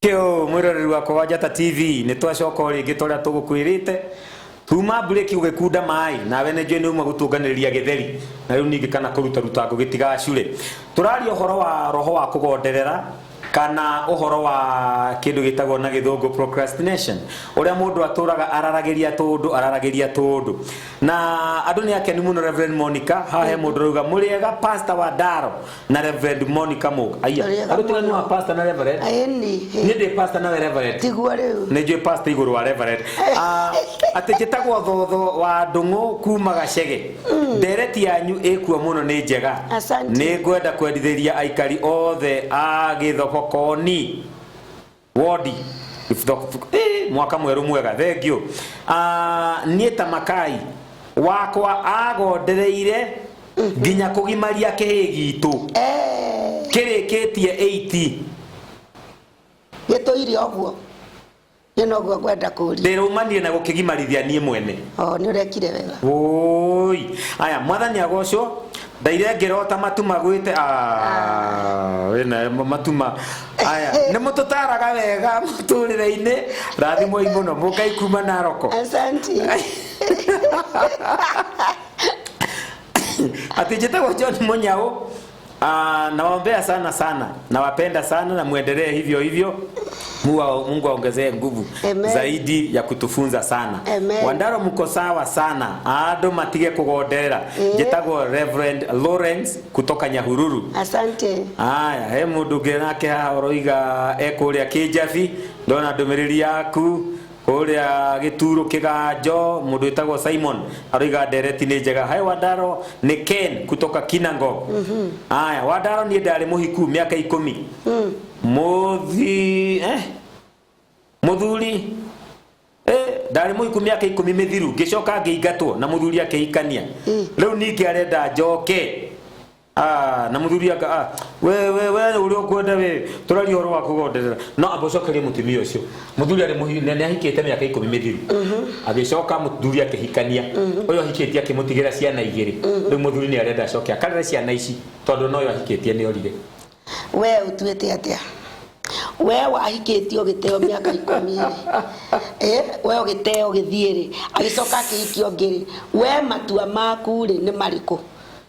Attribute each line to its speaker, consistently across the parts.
Speaker 1: Kyo mwiroreri wakwa wa Njata TV ni twacoka ringi toria tugukwirite tuma break ugikunda mai nawe ne jwe ni umwe gutunganiriria githeri na riu ningi kana kuruta rutango gitigacure turaria uhoro wa roho wa kugonderera kana uhoro wa kindu gitagwo na githungu procrastination uria mundu aturaga araragiria tundu na andu ni akeni muno Reverend Monica hahe mundu ruga muriega Pastor Wadaro na Reverend Monica Mug aya andu tena no Pastor na Reverend ni de Pastor na Reverend
Speaker 2: tigwa riu
Speaker 1: ni jwe Pastor iguru wa Reverend ateketagwo thotho wa ndungu kuma gacege ndereti yanyu ekuo muno ni njega ni ngwenda kwendithĩria aikari othe a githoko koni wodi mwaka mweru mwega thengio nieta makai wakwa agondereire nginya kugimaria kihigitu kirikitie 80
Speaker 2: gitoiri oguo yeno gwa kwenda kuri
Speaker 1: ndirumanie na gukigimarithia nie mwene
Speaker 2: ni urekire wega
Speaker 1: oi aya mwathani agocwo ndaire ngirota matuma gwite wena matuma aya ni mututaraga wega muturire-ini rathimo imuno mukai kuma Naroko
Speaker 2: asante
Speaker 1: atijitagwo John Munyao nawaombea sana nawapenda sana na muendelee hivyo hivyo. Mungu aongezee nguvu zaidi ya kutufunza sana. Wandaro mko sawa sana. Ado matige kugonderera. Jetagwo Reverend Lawrence kutoka Nyahururu.
Speaker 2: Asante.
Speaker 1: Aya, he mundu nake ha oroiga ekuria Kijabi ndona ndumiriri yaku kuria Gituru Kiganjo mundu etagwo Simon aroiga ndereti ni njega. Hai Wandaro ni Ken kutoka Kinango. Aya, Wandaro ni ndari muhiku miaka 10. Muthuri ndari muhiku miaka 10 mithiru gicoka ngeigatwo na muthuri akeikania riu ningi arenda njoke na muthuri aka we uri ukwenda we turari horo wa kugonderera no abocokerie mutumia ucio muthuri ari muhiu ne ahikite miaka 10 mithiru agicoka muthuri akehikania uyo ahikitie akimutigira ciana igiri riu muthuri ni arenda acoke akarere ciana ici tondu no yo ahikitie ni orire
Speaker 2: we utuete atia we wahikitio giteo miaka 10 we giteo githiiri agicoka akihikio ngiri we matua maku ri ni mariku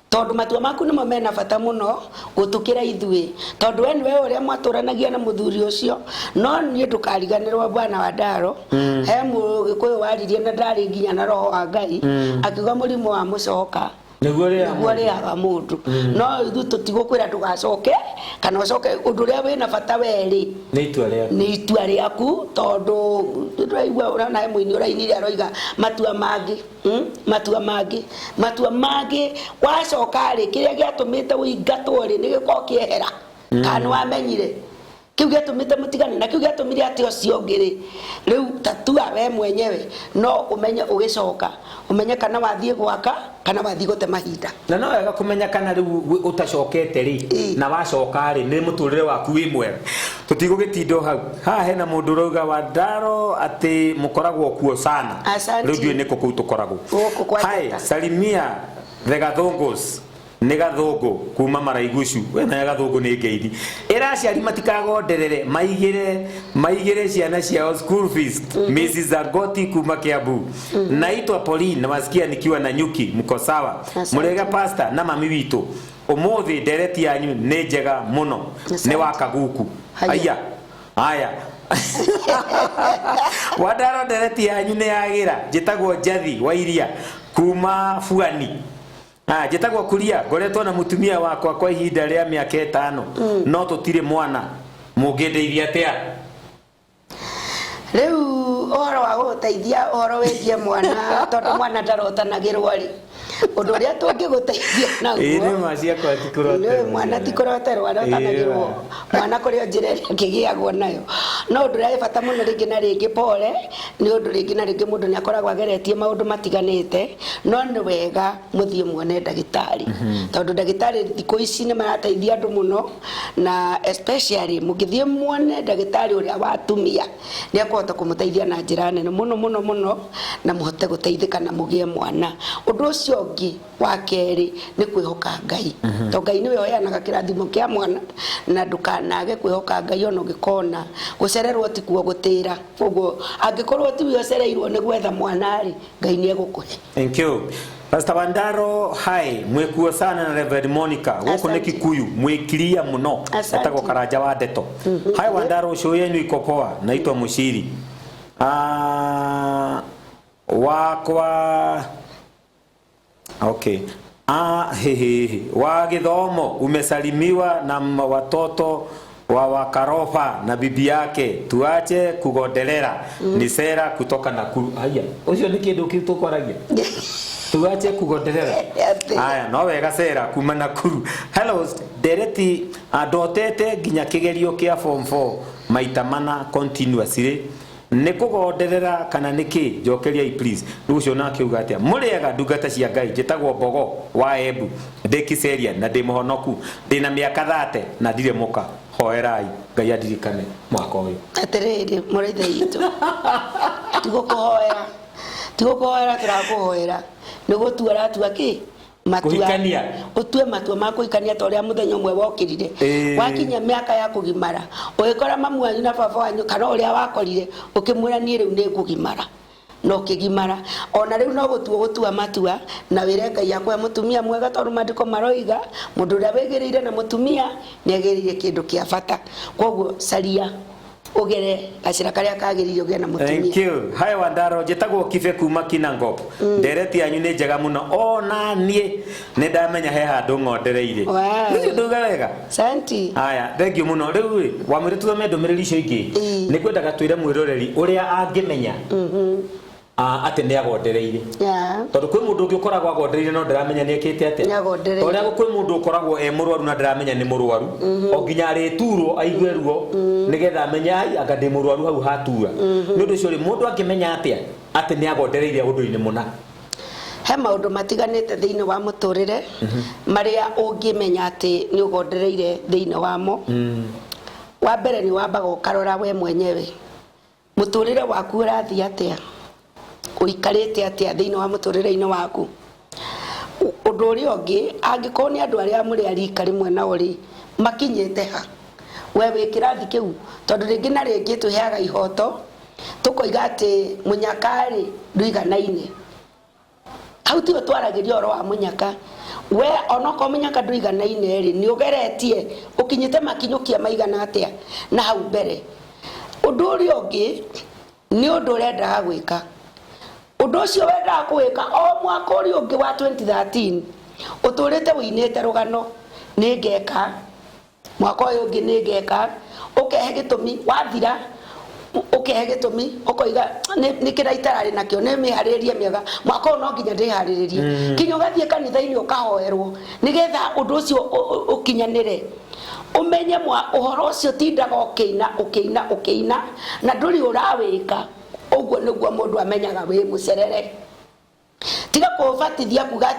Speaker 2: tondu matua maku nimo mena bata muno gutukira ithui tondu we niwe uria mwaturanagia na muthuri ucio no ni ndukariganirwo Bwana Wandaro he mugikuyu waririe na ndari nginya na roho wa Ngai akiuga murimu wa mucoka niguo ri aga mundu no ithu tutigukwira tugacoke kana ucoke undu ria wina bata weri ni itua riaku tondu turaigua urana he muini urainire aroiga matua mangi wacoka ri kiria giatumite uingatwo ri ni giko kiehera kana wamenyire kiu giatumite mutigane na kiu giatumire ati ocio ngiri riu tatua we mwenyewe no umenye ugicoka umenye kana wathie gwaka kana wathie gute mahinda
Speaker 1: na no wega kumenya kana riu utacokete ri na wacoka ri ni muturire waku wi mwega tutigugitindo hau ha hena mundu roga Wandaro ati mukoragwo kuo sana riu ni kuku tukoragwo hai salimia the Gathungos ni Gathungu kuma Maraigucu wena Gathungu ni ngeidi iraciari matikagonderere maigire ciana ciao school fees Mrs. Agoti kuma Kiambu naitwa Pauline na wasikia nikiwa na nyuki mko sawa murega Pastor na mami witu umuthi ndereti yanyu ni njega muno ni wakaguku aya Wandaro ndereti yanyu ni yagira njitagwo Njathi wa Iria kuma Fuani jetagwo kuria ngoretwo na mutumia wakwa kwa ihinda ria miaka 5 no tutire mwana mungendeithia atia
Speaker 2: riu uhoro wa guteithia uhoro wegie mwana tondu mwana ndarotanagirwo ri undu uria tungiguteithia naguo
Speaker 1: macia kwa tikurota
Speaker 2: mwana tikuroterwa rotanagirwo mwana kurio njira kigiagwo nayo no undu ria bata muno ringi na ringi pole ni undu ringi na ringi mundu ni akoragwa ageretie maundu matiganite no ni wega muthie muone ndagitari tondu ndagitari thiko ici ni marateithia andu muno na especially mugithie muone ndagitari uria watumia ni akohota kumuteithia na njira nene muno na muhote guteithika na mugie mwana undu ucio ucio ngi wa keri ni kwihoka Ngai to Ngai niwe oheanaga kirathimo kia mwana na ndukanage kwihoka Ngai ono gikona gucererwo ti kuo gutira uguo angikorwo ti wi ocereirwo ni gwetha mwana ri Ngai ni egukuhe.
Speaker 1: Thank you Pastor Wandaro. Hai mwekuo sana na Reverend Monica guku ni Kikuyu mwikiria muno atako Karanja wa Ndeto. Hai Wandaro show yenu iko poa, naitwa Mushiri wakwa okay wa Githomo umesalimiwa na watoto wa Wakarofa na bibi yake, tuache kugodelera. Ni Sera kutoka Nakuru. Haya ucio ni kindu kitu kwaragia tuache kugodelera. Haya no wega Sera kuma Nakuru. Hello Dereti adotete ginya kigerio kia form 4 maita mana continuously ne kugoderera kana niki jokeria please rucio na kiuga atia muriega ndungata cia Ngai njitagwo Mbogo wa Embu ndikiseria na ndi muhonoku ndina miaka 30 na ndire muka hoerai Ngai adirikane mwaka uyu
Speaker 2: atiriri murithe itu tigukuhoera turakuhoera nigutua tua ki
Speaker 1: kuhikania
Speaker 2: utue matua ma kuhikania ta uria muthenya umwe wokirire wakinya miaka ya kugimara ugikora mamu wanyu na baba wanyu kana uria wakorire ukimwira ni riu ni kugimara no kigimara ona riu no gutua matua na wire Ngai yakwa mutumia mwega tondu mandiko maroiga mundu uria wegirire na mutumia ni agirire kindu kia bata koguo caria ugere gacira karia kagiririo gena na mutumia.
Speaker 1: Thank you. Hai Wandaro njitagwo Kibe kuma Kinangop. Ndereti yanyu ni njega muno ona nie ne ndamenya he handu ngondereire. Ni nduga wega.
Speaker 2: Santi.
Speaker 1: Haya thank you muno. Riu wamire tuthome ndumiriri icio ingi ni kwendaga twire mwiroreri uria angimenya ate ni agondereire tondu kwi mundu ugikoragwo agondereire no ndiramenya ni ekite atia uria kwi mundu ukoragwo murwaru na ndiramenya ni murwaru o ginya rituro aigue ruo nigetha amenya ai anga ndi murwaru hau hatura ni undu ucio ri mundu angimenya atia ate ni agondereire undu-ini muna.
Speaker 2: He maundu matiganite thiini wa muturire maria ungimenya ati ni ugondereire thiini wamo. Wa mbere ni wambaga ukarora we mwenyewe muturire waku urathii atia uikarite atia thiini wa muturire-ini waku. Undu uria ungi angikorwo ni andu aria muri arika rimwe na uri makinyite ha we wi kirathi kiu tondu ringi na ringi tuheaga ihoto tukoiga ati munyakari nduiganaine hau tiwe twaragiria oro wa munyaka we onoko munyaka nduiganaine ri ni ugeretie ukinyite makinyukia maigana atia na hau mbere. Undu uria ungi ni undu urendaga gwika undu ucio wendaga gwika o mwaka uria ungi wa 2013 uturite winite rugano ni ngeka mwaka uyu ungi ni ngeka ukehe gitumi wathira ukehe gitumi ukoiga ni kira itarari nakio ni miharirie miega mwaka uyu no nginya ndiharirie kinya ugathie kanitha-ini ukahoerwo nigetha undu ucio ukinyanire umenye uhoro ucio tindaga ukiina na nduri urawika uguo niguo mundu amenyaga wi mucerere. Tiga kubatithia kuga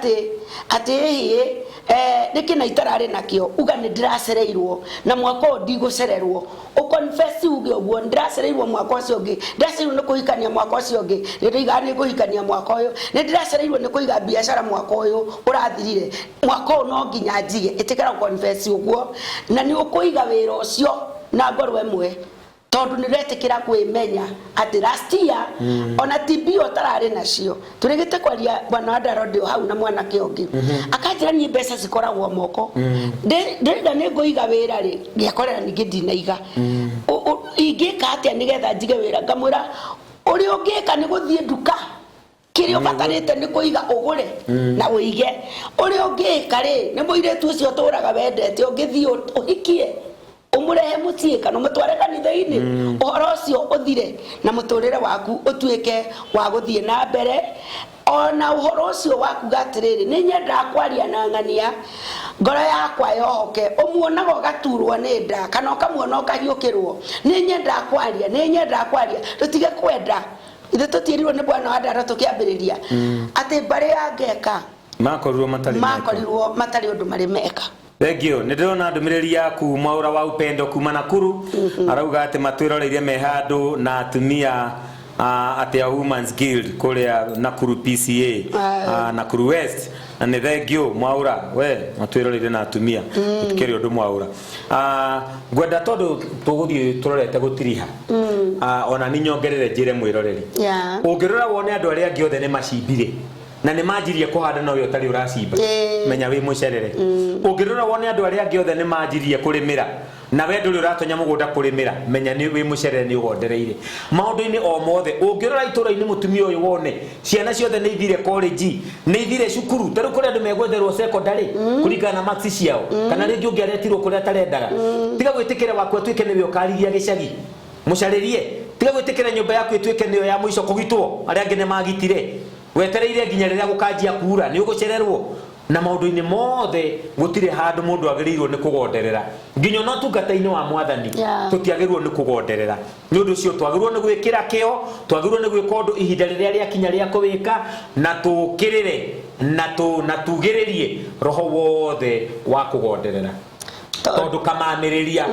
Speaker 2: ati hihi nikina itarari nakio uga ni ndiracereirwo na mwaka uyu ndigucererwo uconfess uge uguo ndiracereirwo mwaka ucio ungi ndiracereirwo ni kuhikania mwaka ucio ungi ndiga ni kuhikania mwaka uyu ni ndiracereirwo ni kuiga biashara mwaka uyu urathirire mwaka uyu no nginya njige itikira confess uguo na ni ukuiga wira ucio na ngoro imwe tondu niretikira kwimenya ati last year ona TB otarari nacio turigite kwaria bwana Wandaro ndio hau na mwana kiongi akanjira ni mbeca zikoragwo moko ndenda ni ngoiga wira ri ngiakorera ningi ndinaiga ingika atia nigetha njige wira ngamwira uri ungika ni guthie nduka kirio batarite ni kuiga ugure na uige uri ungika ri ni muiretu ucio turaga wendete ungithie uhikie umurehe mucie kana mutware kanitha-ini uhoro ucio uthire na muturire waku utuike wa guthie na mbere ona uhoro ucio waku gatiriri ni nyenda kwaria na ngania ngoro yakwa yohoke umuonaga ugaturwo ni nda kana ukamuona ukahiukirwo ni nyenda kwaria tutige kwenda ithe tutirirwo ni bwana Wandaro tukiambiriria ati bari ya ngeka makorirwo matari undu mari meka.
Speaker 1: Thank you. Ndirona ndumiriri yaku Mwaura wa Upendo kuma Nakuru arauga ati matwiroreire me handu na atumia ati a Women's Guild kuria Nakuru PCA Nakuru West na nä thengio Mwaura we matwirorire na atumia tukiri undu Mwaura ngwenda tondu tuguthie turorete gutiriha ona ni nyongerere njire mwiroreri ungirora wone andu aria angi othe ni macimbire na ni manjirie kuhanda no yo tari uracimba menya wi mucerere ungirora wone andu aria angi othe ni manjirie kurimira na we nduri uratonya mugunda kurimira menya ni wi mucerere ni ugondereire maundu-ini o mothe ungirora itura-ini mutumia uyu wone ciana ciothe ni ithire college ni ithire cukuru taru kuri andu megwetherwo secondary kuringana na marks ciao kana ringi ungi aretirwo kuria tarendaga tiga gwitikira wakwa twike niwe ukarigia gicagi mucaririe tiga gwitikira nyumba yaku itwike niyo ya muico kugitwo aria angi ni magitire wetereire nginya riria gukanjia kuura ni ugucererwo na maundu-ini mothe gutire handu mundu agirirwo ni kugonderera nginya no tungata-ini wa mwathani tutiagirwo ni kugonderera ni undu cio twagirwo ni gwikira kio twagirwo ni gwika undu ihinda riria riakinya ria kuwika na tukirire na tugiririe roho wothe wa kugonderera tondu kamamiriria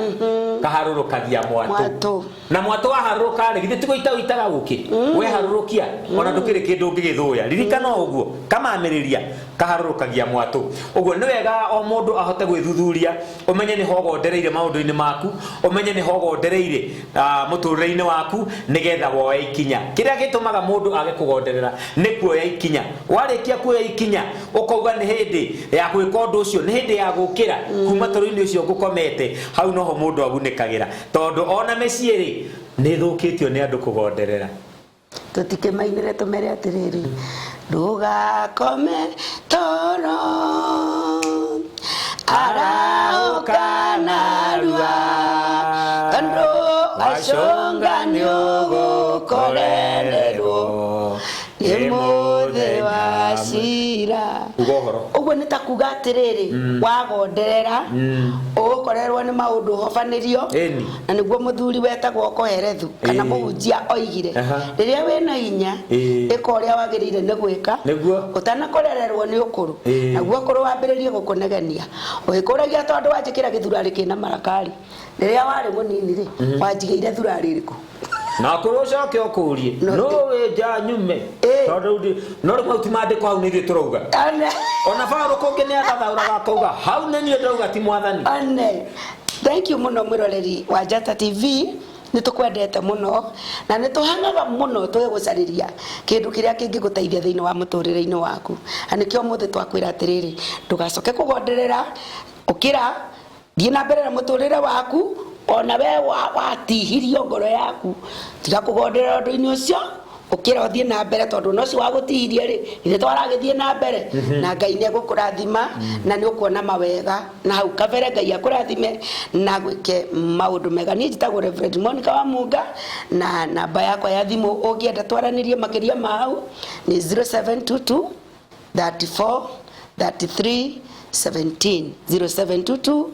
Speaker 1: kaharurukagia mwatu na mwatu waharuruka ri githiti itaga guki we harurukia ona ndukiri kindu ngigithuya ririkana uguo kamamiriria kaharurukagia mwatu uguo ni wega o mundu ahote gwithuthuria umenye ni hogondereire maundu-ini maku umenye ni hogondereire muturire-ini waku nigetha woe ikinya kiria gitumaga mundu age kugonderera ni kuoya ikinya warikia kuoya ikinya ukauga ni hindi ya gwika undu ucio ni hindi ya gukira kuma turu-ini ucio ngukomete hau noho mundu agunikagira tondu ona meciiri ni thukitio ni andu kugonderera
Speaker 2: tutikimainire tumere atiriri ndugakome toro arauka narua ando wacunga niugukorererwo ni muthe wa cira uguo ni ta kuga atiriri wagonderera ugukorerwo ni maundu hofanirio na niguo muthuri wetagwo koherethu kana muhunjia oigire riria wina hinya ika uria wagirire ni gwika utanakorererwo ni ukuru naguo ukuru wambiririe gukunegenia ugikuragia tondu wanjikira githurari kina marakari riria wari munini ri wanjigeire thurari riku
Speaker 1: na kuroca ke okurie no we ja nyume tondu no mauti mandiko hau ni thie turauga ona faru kungi ni agathaura gakauga hau ni nie ndauga ti mwathani
Speaker 2: thank you muno mwiroreri wa Njata TV nitukwendete muno na nituhangaga muno tugucariria kindu kiria kingi guteithia thiini wa muturire-ini waku anikio muthe twakwira atiriri ndugacoke kugonderera ukira thie na mbere na muturire waku ona we watihirio ngoro yaku tiga kugonderera undu-ini ucio ukira uthie na mbere tondu no ci wagutihirie ri ithe twaragithie na mbere na Ngai ni gukurathima na ni ukuona mawega na hau kabere Ngai akurathime na gwike maundu mega ni njitagwo Reverend Monica wa Munga na namba yakwa ya thimu ungienda twaranirie makiria mau ni 0722 34 33 17 0722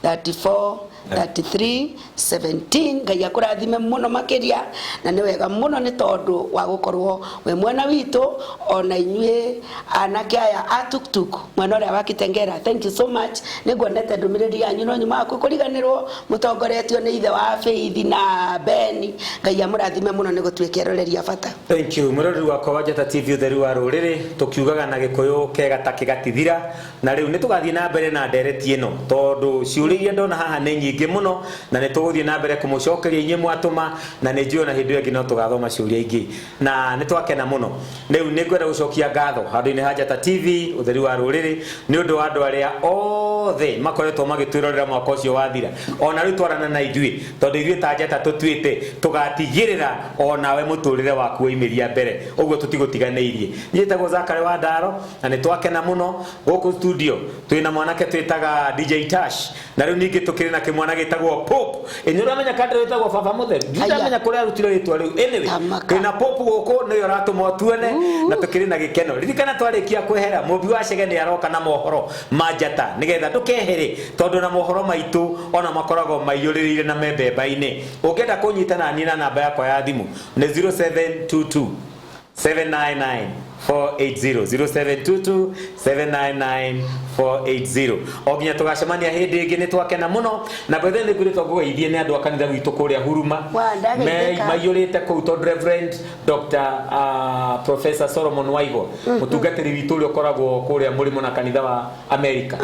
Speaker 2: 34 33:17 Ngai akurathime muno makiria na ni wega muno ni tondu wa gukorwo we mwena witu ona inyue anake aya atuktuk mwana ria wakitengera thank you so much ni ngwendete ndumiriri yanyu no nyuma aku kuriganirwo mutongoretio ni ithe wa Faith na Ben Ngai amurathime muno ni gutwike roreria bata
Speaker 1: thank you murori wakwa wa Njata TV utheru wa ruriri tukiugaga na gikuyu kega takigatithira na riu ni tugathie na mbere na ndereti ino tondu ciuririe ndona haha ni nyingi muno na ni tuguthie na mbere kumucokeria inye mwatuma na ni njiona hindu ingi no tugathoma ciuria ingi na ni twakena muno riu ni ngwenda gucokia ngatho handu-ini ha Njata TV utheru wa ruriri ni undu wa andu aria othe makoretwo magitwirorera mwaka ucio wathira ona riu twarana na ithui tondu ithui ta Njata tutwite tugatigirira ona we muturire waku waimiria mbere uguo tutigutiganeirie njitagwo Zakari wa Ndaro na ni twakena muno guku studio twina mwanake twitaga DJ Tash na riu ningi tukiri na kimwana gitagwo Pope enyura menya kadre gitagwo Baba Mutheru nditamenya kuria rutiro ritwa riu anyway kina Pope guku ni yoratuma tuone na tukiri na gikeno ririkana twarikia kwehera mubi wa Cege ni aroka na mohoro ma Njata nigetha tukehere tondu na mohoro maitu ona makorago maiyuririire na membemba-ini ukienda kunyitana nina namba yakwa ya thimu ni 0722 799 480 0722-799-480. Oginya tugacemania hindi ingi ni twakena muno na bethe ni ngwirito ngũgeithie ni andu akanitha witu kuria Huruma maiyurite kuu to Reverend Dr. Professor Solomon Waigo mutungatiri witu uri ukoragwo kuria murimo na kanitha wa America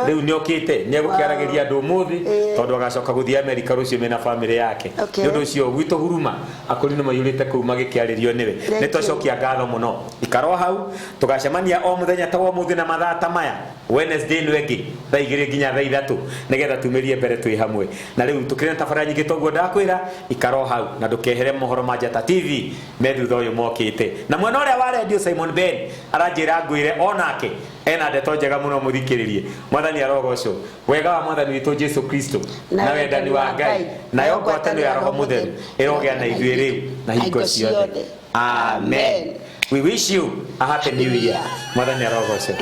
Speaker 1: riu ni okite ni gukiaragiria andu muthi tondu agacoka guthie America rucio mena family yake ni undu ucio witu Huruma akuri no maiyurite kuu magikiaririo niwe ni twacokia ngatho muno ikaro hau tugacemania o muthenya ta wo muthi na mathaa ta maya Wednesday no engi thaa 2 nginya thaa 3 nigetha tumirie mbere twi hamwe na riu tukirena tabara nyingi toguo ndakwira ikaro hau na ndukehere mohoro ma Njata TV methutha uyu mokite na mwena uria wa radio Simon Ben aranjira ngwire onake ena ndeto njega muno muthikiririe mwathani arogocwo wega wa mwathani witu Jesu Kristo na wendani wa Ngai na yo ngwatano ya Roho Mutheru irogea na ithuĩ riu na hingo ciothe amen. We wish you a happy new year. Mwathani arogocwo.